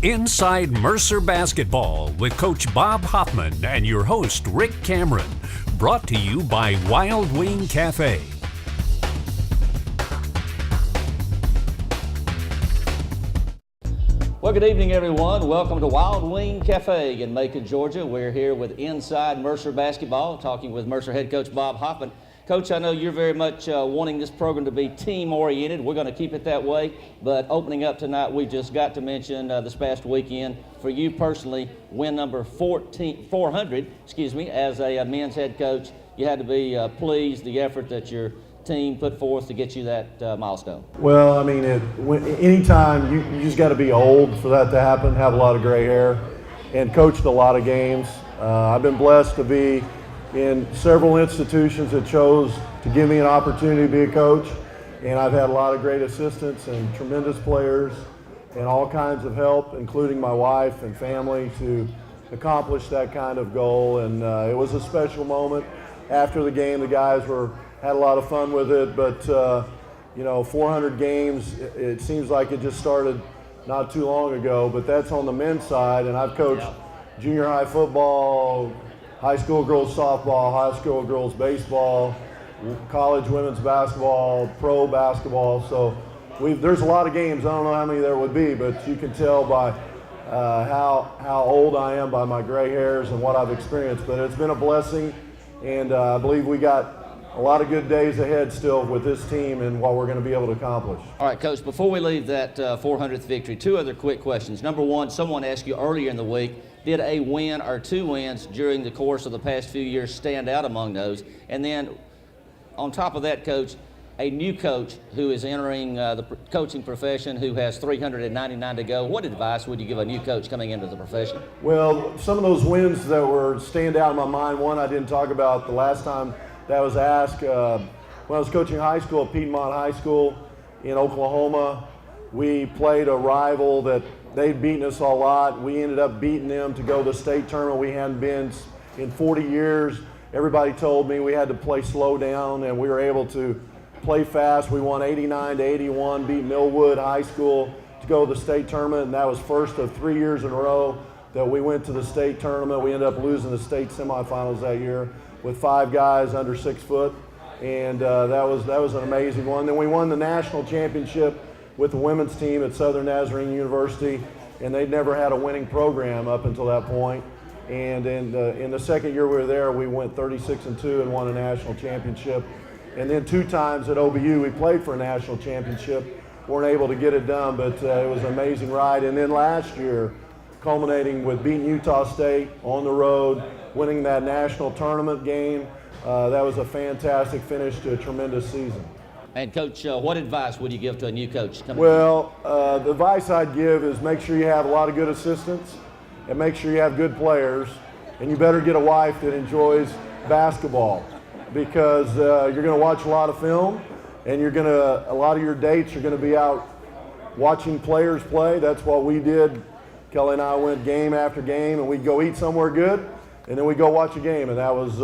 Inside Mercer Basketball with Coach Bob Hoffman and your host, Rick Cameron. Brought to you by Wild Wing Cafe. Well, good evening, everyone. Welcome to Wild Wing Cafe in Macon, Georgia. We're here with Inside Mercer Basketball, talking with Mercer head coach Bob Hoffman. Coach, I know you're very much wanting this program to be team-oriented. We're going to keep it that way. But opening up tonight, we just got to mention this past weekend, for you personally, win number 400, as a men's head coach. You had to be pleased the effort that your team put forth to get you that milestone. Well, I mean, anytime you just got to be old for that to happen, have a lot of gray hair, and coached a lot of games. I've been blessed to be in several institutions that chose to give me an opportunity to be a coach, and I've had a lot of great assistants and tremendous players and all kinds of help, including my wife and family, to accomplish that kind of goal. And it was a special moment. After the game, the guys had a lot of fun with it, but 400 games, it seems like it just started not too long ago, but that's on the men's side, and I've coached junior high football, high school girls softball, high school girls baseball, college women's basketball, pro basketball. So there's a lot of games. I don't know how many there would be, but you can tell by how old I am by my gray hairs and what I've experienced. But it's been a blessing, and I believe we got a lot of good days ahead still with this team and what we're going to be able to accomplish. All right, Coach, before we leave that 400th victory, two other quick questions. Number one, someone asked you earlier in the week, did a win or two wins during the course of the past few years stand out among those? And then on top of that, Coach, a new coach who is entering the coaching profession, who has 399 to go, what advice would you give a new coach coming into the profession? Well, some of those wins that were stand out in my mind, one I didn't talk about the last time that was asked, when I was coaching high school at Piedmont High School in Oklahoma. We played a rival that they'd beaten us a lot. We ended up beating them to go to the state tournament. We hadn't been in 40 years. Everybody told me we had to play slow down, and we were able to play fast. We won 89-81, beat Millwood High School to go to the state tournament, and that was first of 3 years in a row that we went to the state tournament. We ended up losing the state semifinals that year with 5 guys under 6 foot, and that was an amazing one. Then we won the national championship with the women's team at Southern Nazarene University, and they'd never had a winning program up until that point. And in the second year we were there, we went 36-2 and won a national championship. And then 2 times at OBU we played for a national championship, weren't able to get it done, but it was an amazing ride. And then last year, culminating with beating Utah State on the road, winning that national tournament game. That was a fantastic finish to a tremendous season. And Coach, what advice would you give to a new coach coming in? Well, the advice I'd give is make sure you have a lot of good assistants and make sure you have good players, and you better get a wife that enjoys basketball, because you're going to watch a lot of film, and a lot of your dates are going to be out watching players play. That's what we did. Kelly and I went game after game, and we'd go eat somewhere good, and then we'd go watch a game. And that was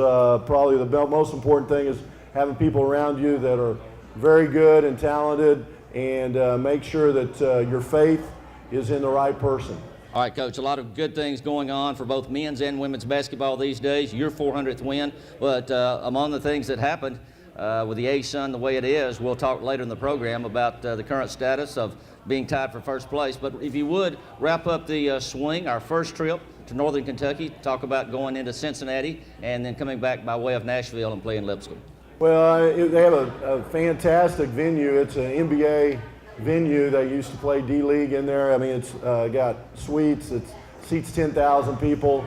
probably the most important thing, is having people around you that are very good and talented, and make sure that your faith is in the right person. All right, Coach, a lot of good things going on for both men's and women's basketball these days. Your 400th win, but among the things that happened with the ASUN the way it is, we'll talk later in the program about the current status of being tied for first place. But if you would, wrap up the swing, our first trip to Northern Kentucky, talk about going into Cincinnati and then coming back by way of Nashville and playing Lipscomb. Well, they have a fantastic venue. It's an NBA venue. They used to play D-League in there. I mean, it's got suites. It seats 10,000 people.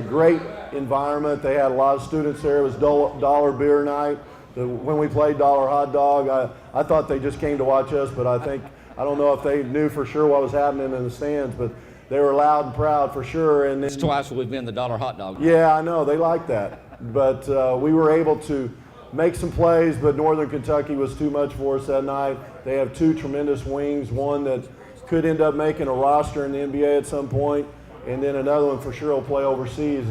Great environment. They had a lot of students there. It was dollar beer night. When we played dollar hot dog, I thought they just came to watch us, but I don't know if they knew for sure what was happening in the stands, but they were loud and proud for sure. And then, it's twice we've been the dollar hot dog. Yeah, I know. They like that. But we were able to make some plays, but Northern Kentucky was too much for us that night. They have 2 tremendous wings, one that could end up making a roster in the NBA at some point, and then another one for sure will play overseas.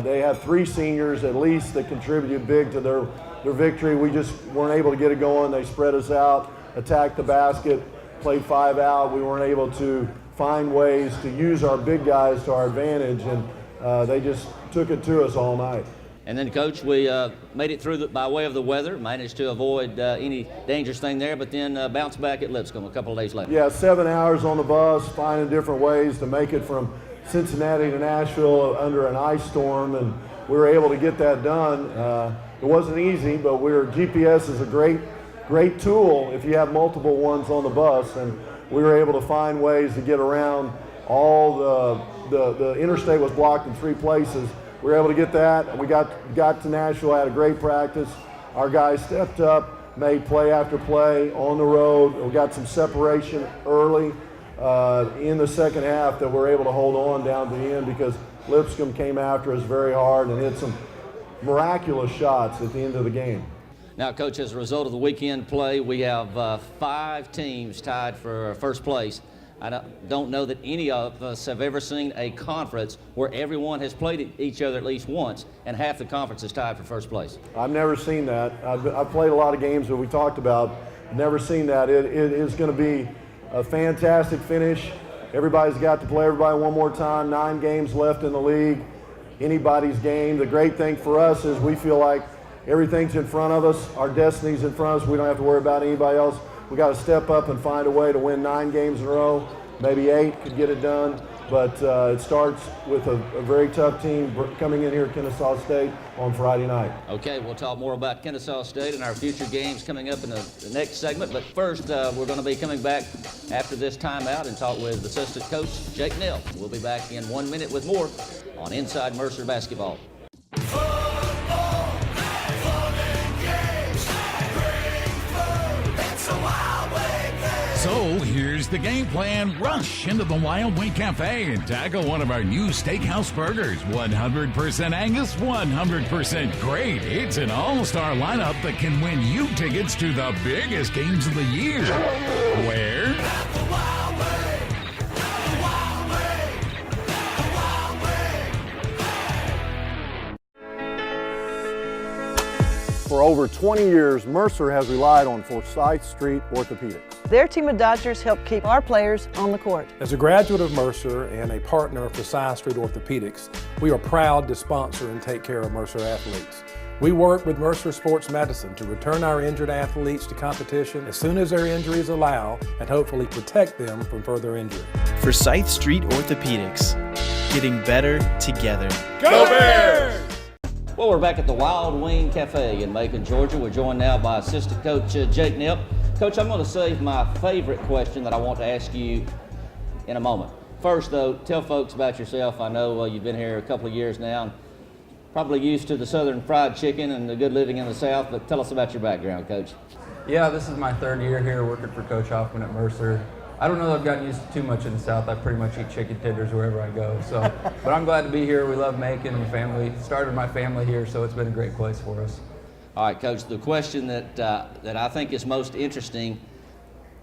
They have 3 seniors at least that contributed big to their victory. We just weren't able to get it going. They spread us out, attacked the basket, played 5 out. We weren't able to find ways to use our big guys to our advantage, and they just took it to us all night. And then, Coach, we made it through by way of the weather, managed to avoid any dangerous thing there, but then bounced back at Lipscomb a couple of days later. Yeah, 7 hours on the bus, finding different ways to make it from Cincinnati to Nashville under an ice storm, and we were able to get that done. It wasn't easy, but GPS is a great tool if you have multiple ones on the bus, and we were able to find ways to get around all the interstate was blocked in 3 places. We were able to get that, and we got to Nashville, had a great practice. Our guys stepped up, made play after play on the road. We got some separation early in the second half that we're able to hold on down to the end because Lipscomb came after us very hard and hit some miraculous shots at the end of the game. Now, Coach, as a result of the weekend play, we have 5 teams tied for first place. I don't know that any of us have ever seen a conference where everyone has played each other at least once and half the conference is tied for first place. I've never seen that. I've played a lot of games that we talked about. Never seen that. It is going to be a fantastic finish. Everybody's got to play everybody one more time. 9 games left in the league. Anybody's game. The great thing for us is we feel like everything's in front of us. Our destiny's in front of us. We don't have to worry about anybody else. We got to step up and find a way to win 9 games in a row. Maybe 8 could get it done, but it starts with a very tough team coming in here at Kennesaw State on Friday night. Okay, we'll talk more about Kennesaw State and our future games coming up in the next segment, but first we're going to be coming back after this timeout and talk with assistant coach Jake Nelp. We'll be back in 1 minute with more on Inside Mercer Basketball. So here's the game plan. Rush into the Wild Wing Cafe and tackle one of our new steakhouse burgers. 100% Angus, 100% great. It's an all-star lineup that can win you tickets to the biggest games of the year. Where? For over 20 years, Mercer has relied on Forsyth Street Orthopedics. Their team of doctors help keep our players on the court. As a graduate of Mercer and a partner of Forsyth Street Orthopedics, we are proud to sponsor and take care of Mercer athletes. We work with Mercer Sports Medicine to return our injured athletes to competition as soon as their injuries allow and hopefully protect them from further injury. Forsyth Street Orthopedics, getting better together. Go Bears! Well, we're back at the Wild Wing Cafe in Macon, Georgia. We're joined now by assistant coach Jake Nelp. Coach, I'm going to save my favorite question that I want to ask you in a moment. First, though, tell folks about yourself. I know you've been here a couple of years now, and probably used to the southern fried chicken and the good living in the South, but tell us about your background, Coach. Yeah, this is my 3rd year here working for Coach Hoffman at Mercer. I don't know that I've gotten used to too much in the South. I pretty much eat chicken tenders wherever I go. But I'm glad to be here. We love Macon and family. Started my family here, so it's been a great place for us. All right, Coach, the question that I think is most interesting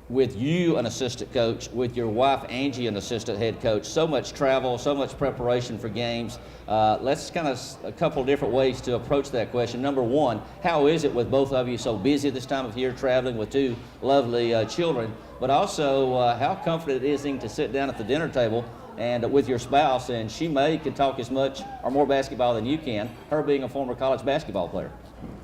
with you, an assistant coach, with your wife, Angie, an assistant head coach, so much travel, so much preparation for games. Let's kind of a couple different ways to approach that question. Number one, how is it with both of you so busy this time of year, traveling with 2 lovely children, but also how comfortable it is to sit down at the dinner table and with your spouse, and she can talk as much or more basketball than you can, her being a former college basketball player.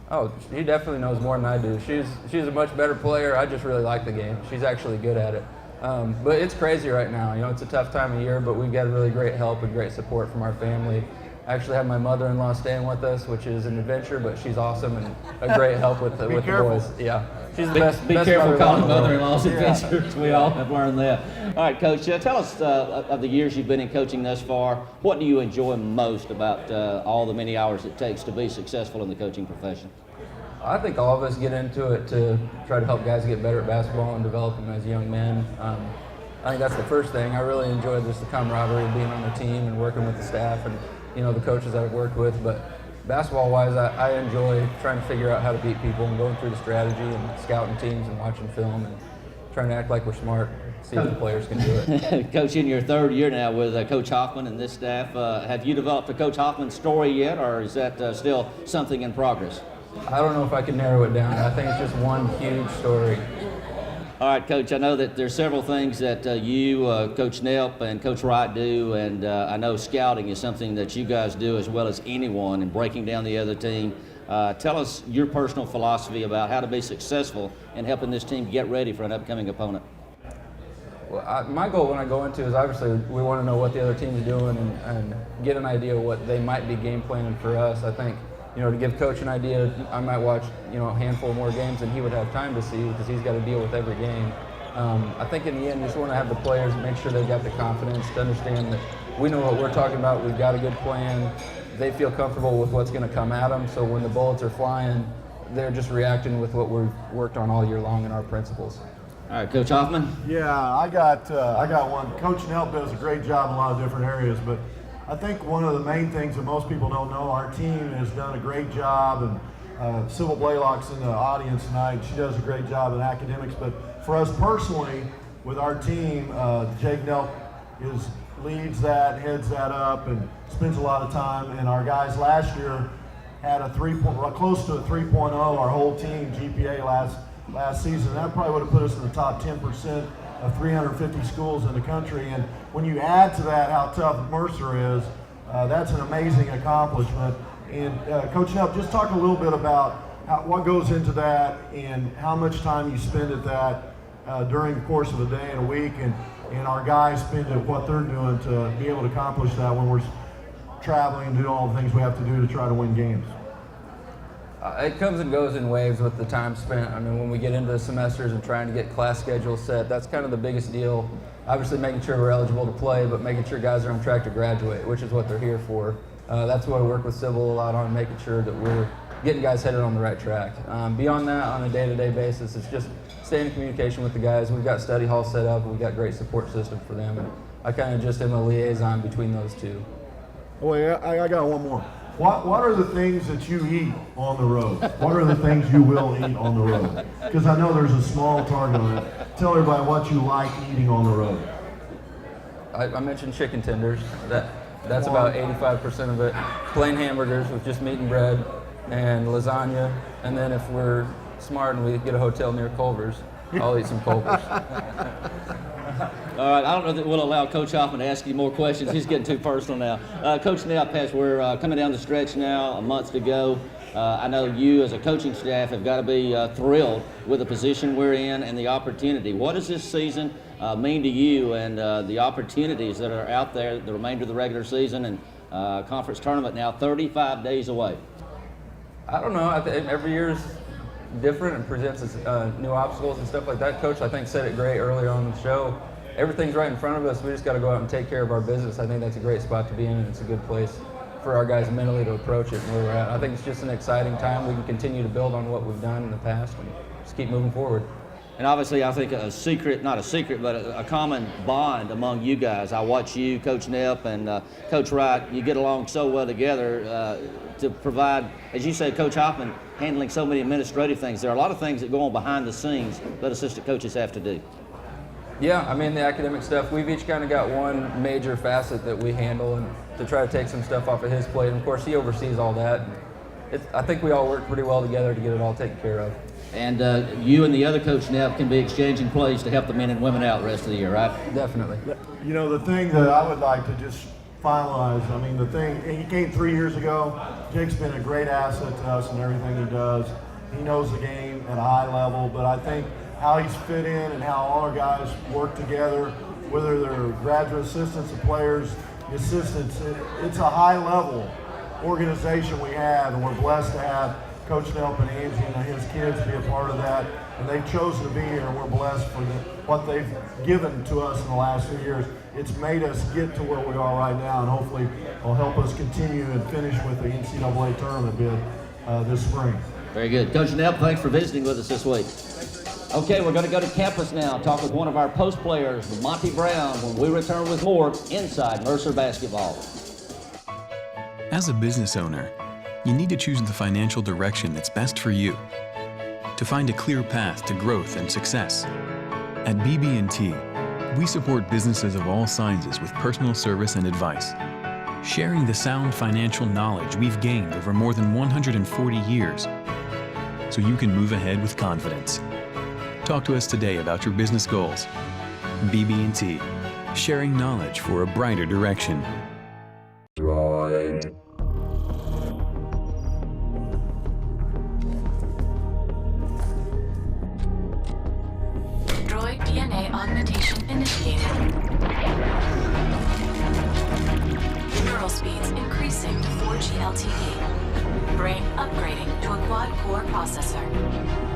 Oh, she definitely knows more than I do. She's a much better player. I just really like the game. She's actually good at it. But it's crazy right now. You know, it's a tough time of year, but we've got really great help and great support from our family. I actually have my mother-in-law staying with us, which is an adventure, but she's awesome and a great help with the boys. Yeah, she's the best. Be careful calling mother-in-laws adventures. We all have learned that. All right, Coach, tell us of the years you've been in coaching thus far. What do you enjoy most about all the many hours it takes to be successful in the coaching profession? I think all of us get into it to try to help guys get better at basketball and develop them as young men. I think that's the first thing. I really enjoy just the camaraderie of being on the team and working with the staff and the coaches that I've worked with. But basketball-wise, I enjoy trying to figure out how to beat people and going through the strategy and scouting teams and watching film and trying to act like we're smart, see if the players can do it. Coach, in your 3rd year now with Coach Hoffman and this staff, have you developed a Coach Hoffman story yet, or is that still something in progress? I don't know if I can narrow it down. I think it's just one huge story. All right, Coach, I know that there's several things that you, Coach Nelp, and Coach Wright do, and I know scouting is something that you guys do as well as anyone in breaking down the other team. Tell us your personal philosophy about how to be successful in helping this team get ready for an upcoming opponent. Well, my goal when I go into is obviously we want to know what the other team is doing and get an idea of what they might be game planning for us. I think, to give Coach an idea, I might watch, a handful more games than he would have time to see because he's got to deal with every game. I think in the end, you just want to have the players make sure they've got the confidence to understand that we know what we're talking about, we've got a good plan, they feel comfortable with what's going to come at them, so when the bullets are flying, they're just reacting with what we've worked on all year long in our principles. All right, Coach Hoffman. Yeah, I got one. Coach Nelp does a great job in a lot of different areas, but I think one of the main things that most people don't know, our team has done a great job, and Sybil Blaylock's in the audience tonight. She does a great job in academics, but for us personally, with our team, Jake Nelp leads that, heads that up, and spends a lot of time. And our guys last year had close to a 3.0, our whole team GPA last season. That probably would have put us in the top 10% of 350 schools in the country. And when you add to that how tough Mercer is, that's an amazing accomplishment. And Coach Nelp, just talk a little bit about what goes into that and how much time you spend at that during the course of a day and a week, and our guys spend at what they're doing to be able to accomplish that when we're traveling and doing all the things we have to do to try to win games. It comes and goes in waves with the time spent. I mean, when we get into the semesters and trying to get class schedules set, that's kind of the biggest deal. Obviously making sure we're eligible to play, but making sure guys are on track to graduate, which is what they're here for. That's what I work with Sybil a lot on, making sure that we're getting guys headed on the right track. Beyond that, on a day-to-day basis, it's just staying in communication with the guys. We've got study hall set up, we've got great support system for them, and I kind of just am a liaison between those two. Oh, yeah, I got one more. What are the things that you eat on the road? What are the things you will eat on the road? Because I know there's a small target on it. Tell everybody what you like eating on the road. I mentioned chicken tenders. That's about 85% of it. Plain hamburgers with just meat and bread, and lasagna. And then if we're smart and we get a hotel near Culver's, I'll eat some Culver's. All right, I don't know that we'll allow Coach Hoffman to ask you more questions. He's getting too personal now. Coach Nelp, we're coming down the stretch now, a month to go. I know you as a coaching staff have got to be thrilled with the position we're in and the opportunity. What does this season mean to you and the opportunities that are out there, the remainder of the regular season and conference tournament now 35 days away? I don't know. I think every year's different and presents new obstacles and stuff like that. Coach, I think, said it great earlier on in the show. Everything's right in front of us. We just got to go out and take care of our business. I think that's a great spot to be in, and it's a good place for our guys mentally to approach it and where we're at. I think it's just an exciting time. We can continue to build on what we've done in the past and just keep moving forward. And obviously, I think not a secret, but a common bond among you guys. I watch you, Coach Nelp, and Coach Wright. You get along so well together to provide, as you say, Coach Hoffman, handling so many administrative things. There are a lot of things that go on behind the scenes that assistant coaches have to do. Yeah, I mean, the academic stuff, we've each kind of got one major facet that we handle and to try to take some stuff off of his plate. And of course, he oversees all that. I think we all work pretty well together to get it all taken care of. And you and the other Coach Nelp can be exchanging plays to help the men and women out the rest of the year, right? Definitely. You know, the thing that I would like to just finalize, I mean, he came 3 years ago. Jake's been a great asset to us in everything he does. He knows the game at a high level, but I think how he's fit in and how all our guys work together, whether they're graduate assistants or players, assistants, it's a high-level organization we have, and we're blessed to have Coach Nelp and Angie and his kids be a part of that, and they've chosen to be here, and we're blessed for what they've given to us in the last 2 years. It's made us get to where we are right now, and hopefully will help us continue and finish with the NCAA tournament bid this spring. Very good. Coach Nelp, thanks for visiting with us this week. Okay, we're going to go to campus now and talk with one of our post players, Monty Brown, when we return with more Inside Mercer Basketball. As a business owner, you need to choose the financial direction that's best for you to find a clear path to growth and success. At BB&T, we support businesses of all sizes with personal service and advice, sharing the sound financial knowledge we've gained over more than 140 years so you can move ahead with confidence. Talk to us today about your business goals. BB&T, sharing knowledge for a brighter direction. Droid DNA augmentation initiated. Neural speeds increasing to 4G LTE. Brain upgrading to a quad-core processor.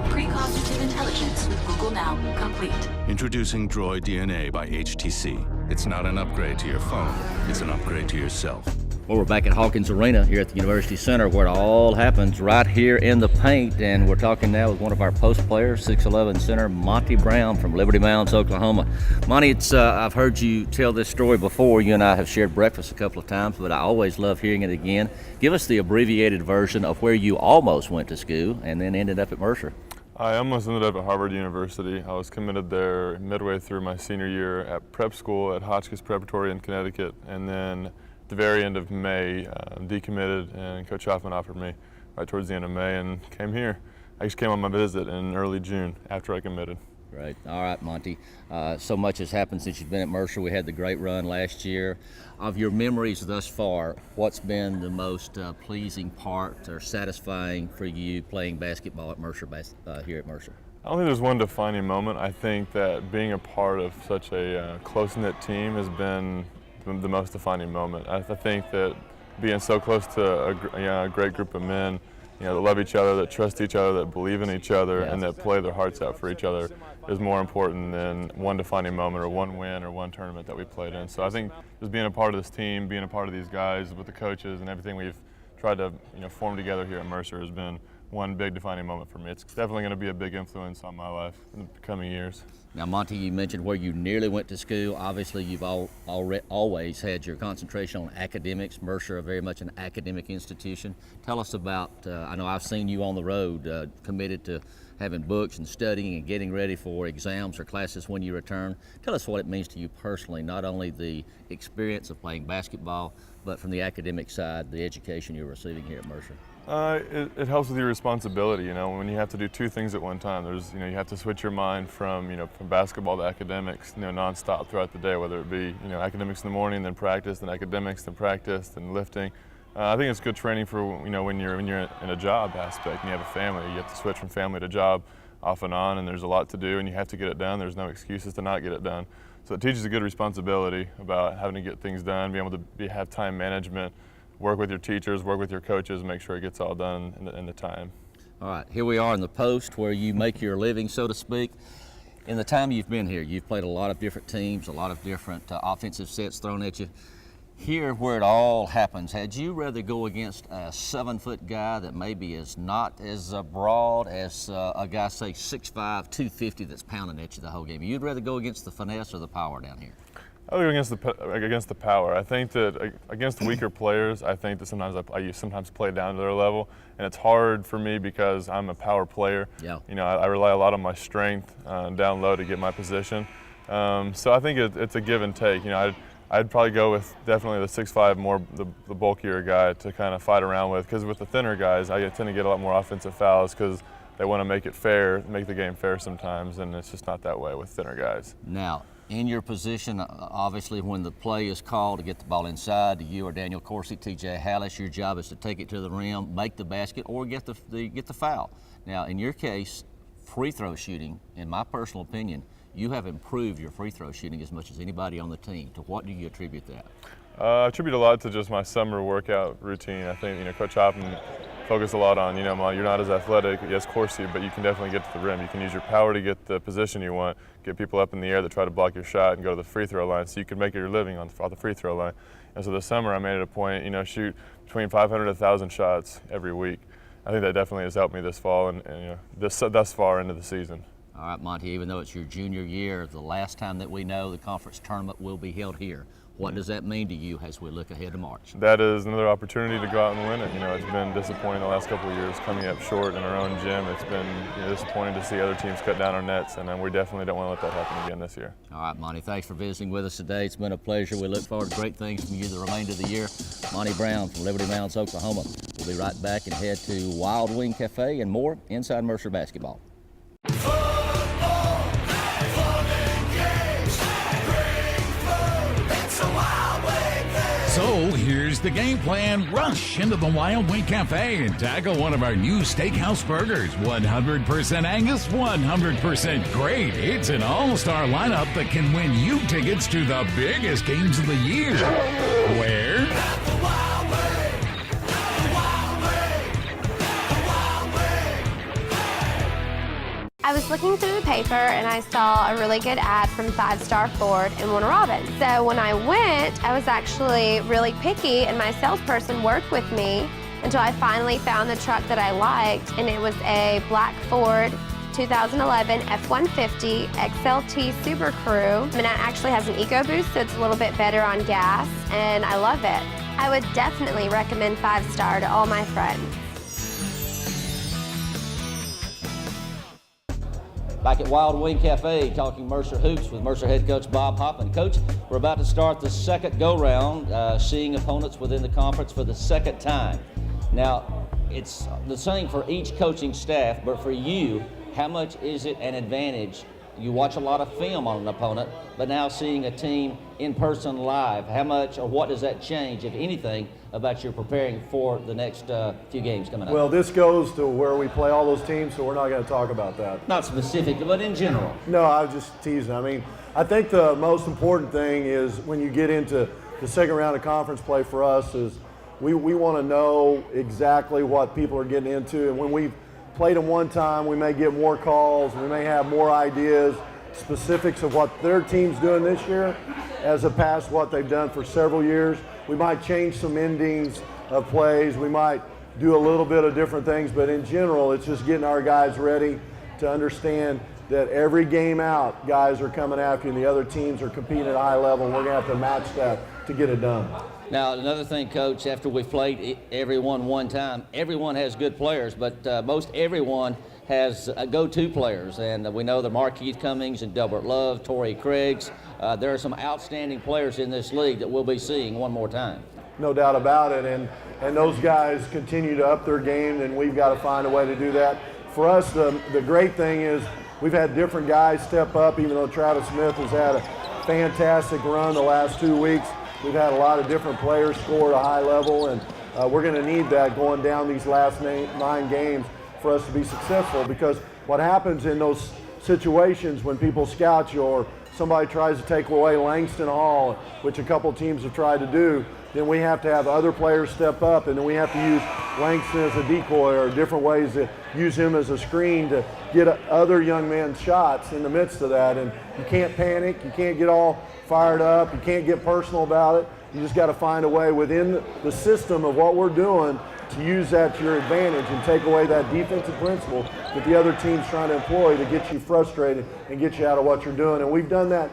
Precognitive intelligence with Google Now complete. Introducing Droid DNA by HTC. It's not an upgrade to your phone, it's an upgrade to yourself. Well, we're back at Hawkins Arena here at the University Center where it all happens, right here in the paint. And we're talking now with one of our post players, 6'11" center, Monty Brown from Liberty Mounds, Oklahoma. Monty, I've heard you tell this story before. You and I have shared breakfast a couple of times, but I always love hearing it again. Give us the abbreviated version of where you almost went to school and then ended up at Mercer. I almost ended up at Harvard University. I was committed there midway through my senior year at prep school at Hotchkiss Preparatory in Connecticut, and then the very end of May, decommitted, and Coach Hoffman offered me right towards the end of May and came here. I just came on my visit in early June after I committed. Great. All right, Monty. So much has happened since you've been at Mercer. We had the great run last year. Of your memories thus far, what's been the most pleasing part or satisfying for you playing basketball at Mercer, here at Mercer? I don't think there's one defining moment. I think that being a part of such a close-knit team has been the most defining moment. I think that being so close to a great group of men, that love each other, that trust each other, that believe in each other, and that play their hearts out for each other is more important than one defining moment or one win or one tournament that we played in. So I think just being a part of this team, being a part of these guys with the coaches and everything we've tried to form together here at Mercer has been one big defining moment for me. It's definitely going to be a big influence on my life in the coming years. Now, Monty, you mentioned where you nearly went to school. Obviously, you've always had your concentration on academics. Mercer is very much an academic institution. Tell us about, I know I've seen you on the road, committed to having books and studying and getting ready for exams or classes when you return. Tell us what it means to you personally, not only the experience of playing basketball, but from the academic side, the education you're receiving here at Mercer. It helps with your responsibility, when you have to do two things at one time. There's, you have to switch your mind from basketball to academics, nonstop throughout the day, whether it be, academics in the morning, then practice, then academics, then practice, then lifting. I think it's good training for, when you're in a job aspect and you have a family. You have to switch from family to job off and on, and there's a lot to do, and you have to get it done. There's no excuses to not get it done. So it teaches a good responsibility about having to get things done, being able to have time management, work with your teachers, work with your coaches, make sure it gets all done in the time. All right, here we are in the post where you make your living, so to speak. In the time you've been here, you've played a lot of different teams, a lot of different offensive sets thrown at you. Here, where it all happens, had you rather go against a 7-foot guy that maybe is not as broad as a guy, say, 6'5", 250 that's pounding at you the whole game? You'd rather go against the finesse or the power down here? I would go against the power. I think that against weaker players, I think that sometimes I sometimes play down to their level, and it's hard for me because I'm a power player. Yeah. I rely a lot on my strength down low to get my position. So I think it's a give and take. I'd probably go with definitely the 6'5", more the bulkier guy to kind of fight around with, because with the thinner guys, I tend to get a lot more offensive fouls because they want to make it fair, make the game fair sometimes, and it's just not that way with thinner guys. Now, in your position, obviously when the play is called to get the ball inside to you or Daniel Corsi, TJ Hallis, your job is to take it to the rim, make the basket, or get the foul. Now, in your case, free throw shooting, in my personal opinion, you have improved your free throw shooting as much as anybody on the team. To what do you attribute that? I attribute a lot to just my summer workout routine. I think, Coach Hoffman focused a lot on, you're not as athletic, yes, Corsi, but you can definitely get to the rim. You can use your power to get the position you want, get people up in the air that try to block your shot and go to the free throw line so you can make your living on the free throw line. And so this summer I made it a point, shoot between 500 and 1,000 shots every week. I think that definitely has helped me this fall and thus far into the season. All right, Monty, even though it's your junior year, the last time that we know the conference tournament will be held here. What does that mean to you as we look ahead to March? That is another opportunity to go out and win it. It's been disappointing the last couple of years coming up short in our own gym. It's been disappointing to see other teams cut down our nets, and we definitely don't want to let that happen again this year. All right, Monty, thanks for visiting with us today. It's been a pleasure. We look forward to great things from you the remainder of the year. Monty Brown from Liberty Mounds, Oklahoma. We'll be right back and head to Wild Wing Cafe and more inside Mercer Basketball. Football! So here's the game plan. Rush into the Wild Wing Cafe and tackle one of our new steakhouse burgers. 100% Angus, 100% great. It's an all-star lineup that can win you tickets to the biggest games of the year. Where? I was looking through the paper and I saw a really good ad from 5 Star Ford in Warner Robins. So when I went, I was actually really picky and my salesperson worked with me until I finally found the truck that I liked, and it was a black Ford 2011 F-150 XLT Super Crew. And it actually has an EcoBoost, so it's a little bit better on gas, and I love it. I would definitely recommend 5 Star to all my friends. Back at Wild Wing Cafe, talking Mercer Hoops with Mercer head coach Bob Hoffman. Coach, we're about to start the second go-round, seeing opponents within the conference for the second time. Now, it's the same for each coaching staff, but for you, how much is it an advantage? You watch a lot of film on an opponent, but now seeing a team in person live, how much or what does that change, if anything, about your preparing for the next few games coming up? Well, this goes to where we play all those teams, so we're not going to talk about that. Not specifically, but in general. No, I was just teasing. I mean, I think the most important thing is when you get into the second round of conference play for us is we want to know exactly what people are getting into. And when we've played them one time, we may get more calls, we may have more ideas, specifics of what their team's doing this year as opposed to what they've done for several years. We might change some endings of plays, we might do a little bit of different things, but in general, it's just getting our guys ready to understand that every game out, guys are coming after you and the other teams are competing at a high level, and we're going to have to match that to get it done. Now, another thing, Coach, after we've played everyone one time, everyone has good players, but most everyone has go-to players. And we know the Markeith Cummings and Delbert Love, Torrey Craigs. There are some outstanding players in this league that we'll be seeing one more time. No doubt about it, and those guys continue to up their game, and we've got to find a way to do that. For us, the great thing is we've had different guys step up, even though Travis Smith has had a fantastic run the last 2 weeks. We've had a lot of different players score at a high level, and we're going to need that going down these last 9 games for us to be successful, because what happens in those situations when people scout you or somebody tries to take away Langston Hall, which a couple teams have tried to do, then we have to have other players step up, and then we have to use Langston as a decoy or different ways to use him as a screen to get other young men's shots in the midst of that. And you can't panic, you can't get all fired up, you can't get personal about it. You just got to find a way within the system of what we're doing to use that to your advantage and take away that defensive principle that the other team's trying to employ to get you frustrated and get you out of what you're doing. And we've done that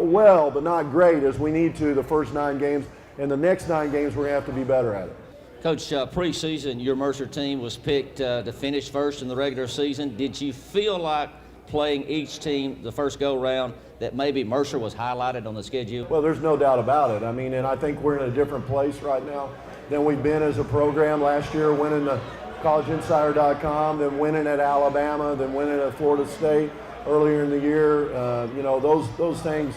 well, but not great as we need to the first 9 games. And the next 9 games, we're going to have to be better at it. Coach, preseason, your Mercer team was picked to finish first in the regular season. Did you feel like playing each team the first go-round that maybe Mercer was highlighted on the schedule? Well, there's no doubt about it. I mean, and I think we're in a different place right now than we've been as a program. Last year, winning the collegeinsider.com, then winning at Alabama, then winning at Florida State earlier in the year. You know, those things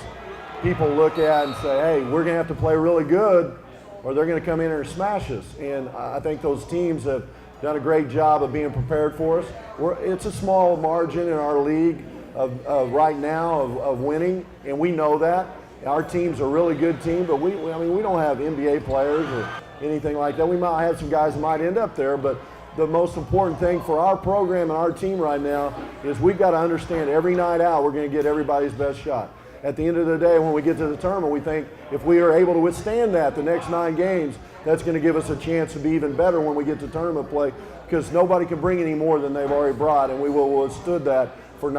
people look at and say, hey, we're going to have to play really good or they're going to come in here and smash us. And I think those teams have done a great job of being prepared for us. It's a small margin in our league of right now of winning, and we know that. Our team's a really good team, but we don't have NBA players or anything like that. We might have some guys that might end up there, but the most important thing for our program and our team right now is we've got to understand every night out we're going to get everybody's best shot. At the end of the day, when we get to the tournament, we think if we are able to withstand that the next 9 games, that's going to give us a chance to be even better when we get to tournament play, because nobody can bring any more than they've already brought, and we will withstood that for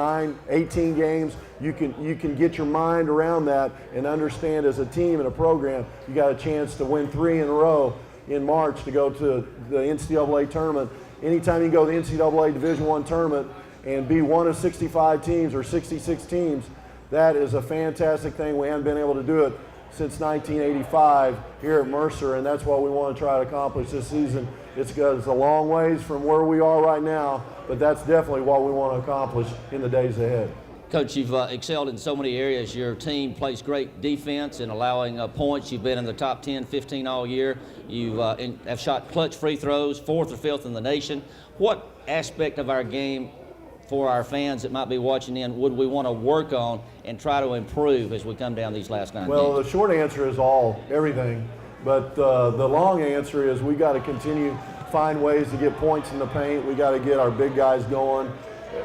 18 games. You can get your mind around that and understand as a team and a program, you got a chance to win 3 in a row in March to go to the NCAA tournament. Anytime you go to the NCAA Division I tournament and be one of 65 teams or 66 teams, that is a fantastic thing. We haven't been able to do it since 1985 here at Mercer, and that's what we want to try to accomplish this season. It's a long ways from where we are right now, but that's definitely what we want to accomplish in the days ahead. Coach, you've excelled in so many areas. Your team plays great defense and allowing points. You've been in the top 10, 15 all year. You have shot clutch free throws, 4th or 5th in the nation. What aspect of our game for our fans that might be watching in would we want to work on and try to improve as we come down these last 9 games? Well, the short answer is everything. But the long answer is we got to continue find ways to get points in the paint. We got to get our big guys going.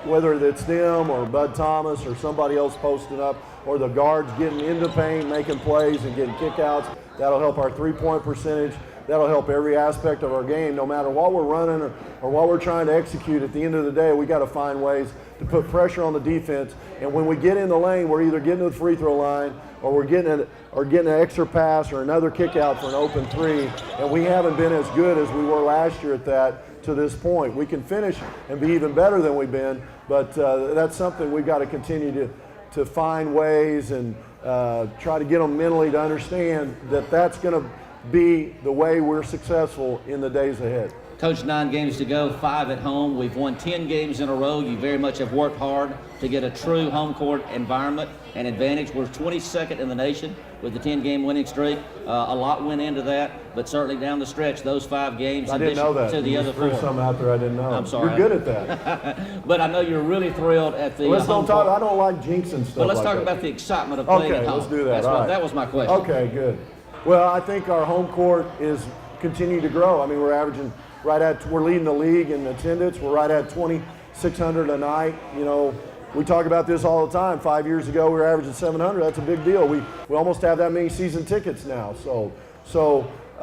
Whether it's them or Bud Thomas or somebody else posting up, or the guards getting into paint, making plays and getting kickouts, that'll help our three-point percentage. That'll help every aspect of our game. No matter what we're running or what we're trying to execute, at the end of the day, we got to find ways to put pressure on the defense. And when we get in the lane, we're either getting to the free throw line or we're getting an extra pass or another kick out for an open three. And we haven't been as good as we were last year at that to this point. We can finish and be even better than we've been, but that's something we've got to continue to find ways and try to get them mentally to understand that that's going to be the way we're successful in the days ahead. Coach, 9 games to go, 5 at home. We've won 10 games in a row. You very much have worked hard to get a true home court environment and advantage. We're 22nd in the nation with the 10-game winning streak. A lot went into that, but certainly down the stretch, those 5 games I didn't know that. To the other 4. There's something out there I didn't know. I'm sorry. You're good at that. But I know you're really thrilled at the let's don't talk. I don't like jinxing stuff. Well, let's talk that. about the excitement of playing at home. Let's do that. That was my question. Okay, good. Well, I think our home court is continuing to grow. I mean, we're averaging we're leading the league in attendance. We're right at 2,600 a night. You know, we talk about this all the time. 5 years ago, we were averaging 700. That's a big deal. We almost have that many season tickets now. So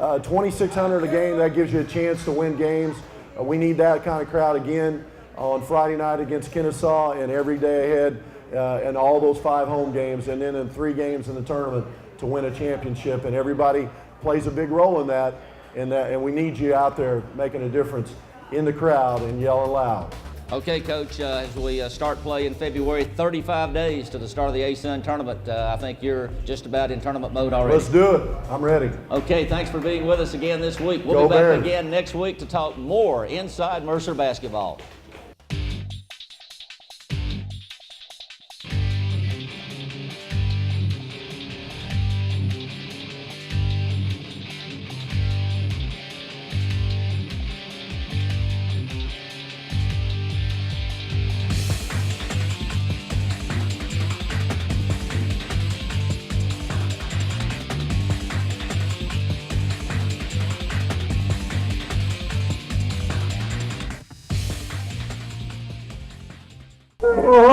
2,600 a game, that gives you a chance to win games. We need that kind of crowd again on Friday night against Kennesaw and every day ahead, and all those 5 home games, and then in 3 games in the tournament to win a championship. And everybody plays a big role in that. And we need you out there making a difference in the crowd and yelling loud. Okay, Coach, as we start play in February, 35 days to the start of the ASUN Tournament. I think you're just about in tournament mode already. Let's do it. I'm ready. Okay, thanks for being with us again this week. We'll be back again next week to talk more inside Mercer Basketball. Oh!